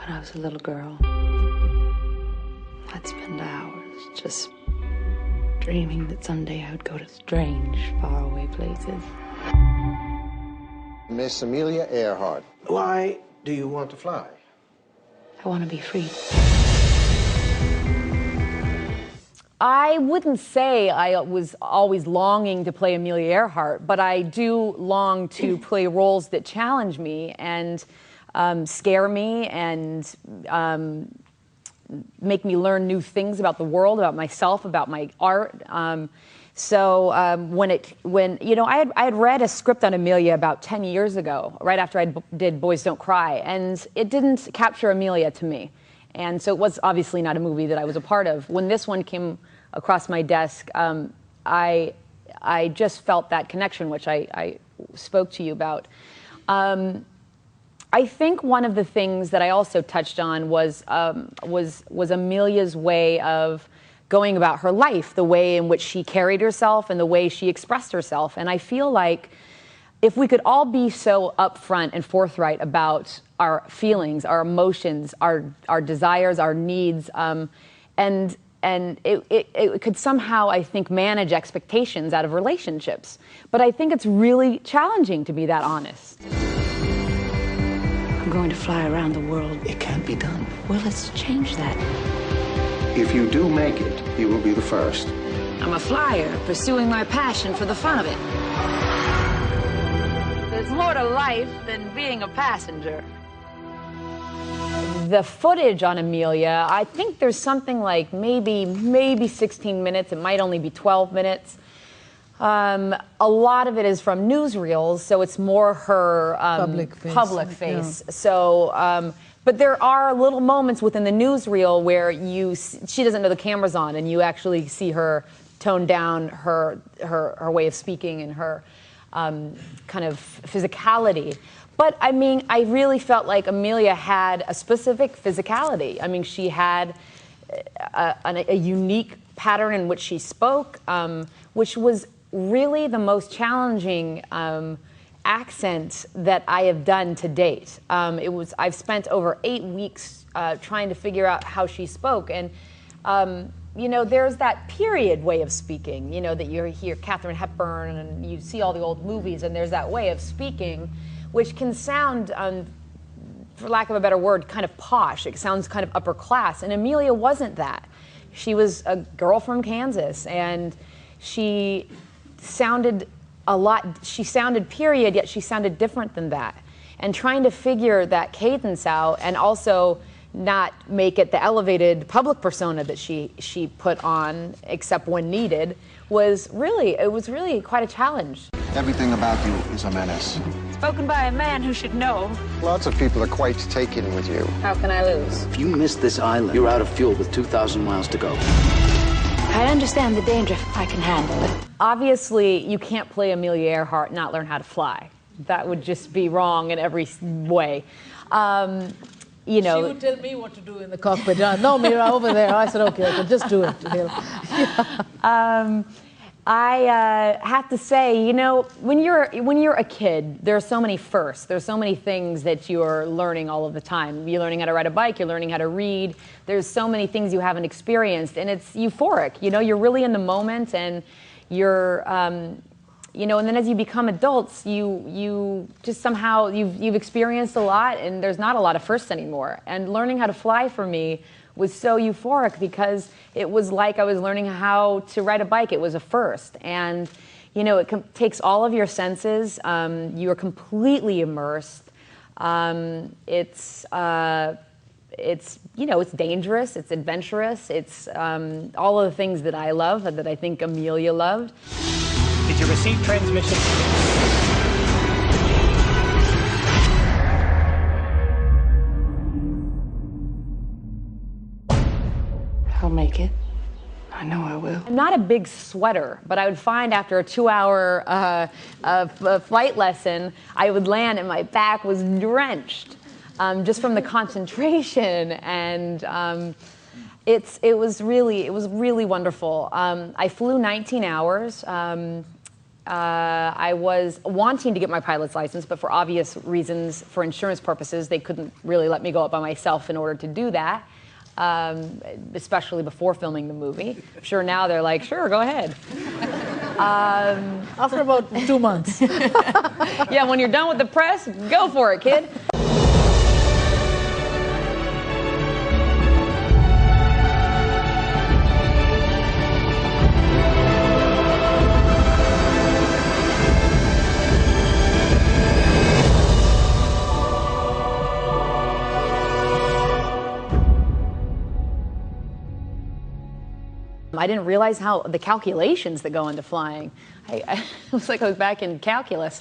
When I was a little girl, I'd spend hours just dreaming that someday I would go to strange, faraway places. Miss Amelia Earhart, why do you want to fly? I want to be free. I wouldn't say I was always longing to play Amelia Earhart, but I do long to play roles that challenge me and scare me and make me learn new things about the world, about myself, about my art. When you know, I had read a script on Amelia about 10 years ago, right after I did Boys Don't Cry, and it didn't capture Amelia to me. And so it was obviously not a movie that I was a part of. When this one came across my desk, I just felt that connection, which I spoke to you about. I think one of the things that I also touched on was Amelia's way of going about her life, the way in which she carried herself and the way she expressed herself. And I feel like if we could all be so upfront and forthright about our feelings, our emotions, our desires, our needs, and it could somehow, I think, manage expectations out of relationships. But I think it's really challenging to be that honest. I'm going to fly around the world. It can't be done. Well, let's change that. If you do make it, you will be the first. I'm a flyer, pursuing my passion for the fun of it. There's more to life than being a passenger. The footage on Amelia, I think there's something like maybe 16 minutes. It might only be 12 minutes. A lot of it is from newsreels, so it's more her public face. Yeah. So, but there are little moments within the newsreel where she doesn't know the camera's on, and you actually see her tone down her way of speaking and her kind of physicality. But I mean, I really felt like Amelia had a specific physicality. I mean, she had a unique pattern in which she spoke, which was really the most challenging accent that I have done to date. I've spent over 8 weeks trying to figure out how she spoke, and you know, there's that period way of speaking, you know, that you hear Katharine Hepburn and you see all the old movies, and there's that way of speaking which can sound, for lack of a better word, kind of posh. It sounds kind of upper class, and Amelia wasn't that. She was a girl from Kansas, and she sounded period, yet she sounded different than that. And trying to figure that cadence out and also not make it the elevated public persona that she put on, except when needed, was really quite a challenge. Everything about you is a menace. Spoken by a man who should know. Lots of people are quite taken with you. How can I lose? If you miss this island, you're out of fuel with 2,000 miles to go. I understand the danger. I can handle it. Obviously, you can't play Amelia Earhart and not learn how to fly. That would just be wrong in every way. You know, she would tell me what to do in the cockpit. No, Mira, over there. I said, okay, just do it. I have to say, you know, when you're a kid, there are so many firsts. There's so many things that you're learning all of the time. You're learning how to ride a bike. You're learning how to read. There's so many things you haven't experienced, and it's euphoric. You know, you're really in the moment, and you're, you know, and then as you become adults, you just somehow you've experienced a lot, and there's not a lot of firsts anymore. And learning how to fly for me was so euphoric because it was like I was learning how to ride a bike. It was a first. And, you know, it takes all of your senses. You are completely immersed. It's you know, it's dangerous, it's adventurous, it's all of the things that I love, that I think Amelia loved. Did you receive transmission? I'll make it. I know I will. I'm not a big sweater, but I would find after a 2-hour flight lesson, I would land and my back was drenched just from the concentration, and it was really wonderful. I flew 19 hours. I was wanting to get my pilot's license, but for obvious reasons, for insurance purposes, they couldn't really let me go up by myself in order to do that, especially before filming the movie. I'm sure now they're like, sure, go ahead. After about 2 months. Yeah, when you're done with the press, go for it, kid. I didn't realize how the calculations that go into flying. It was like I was back in calculus.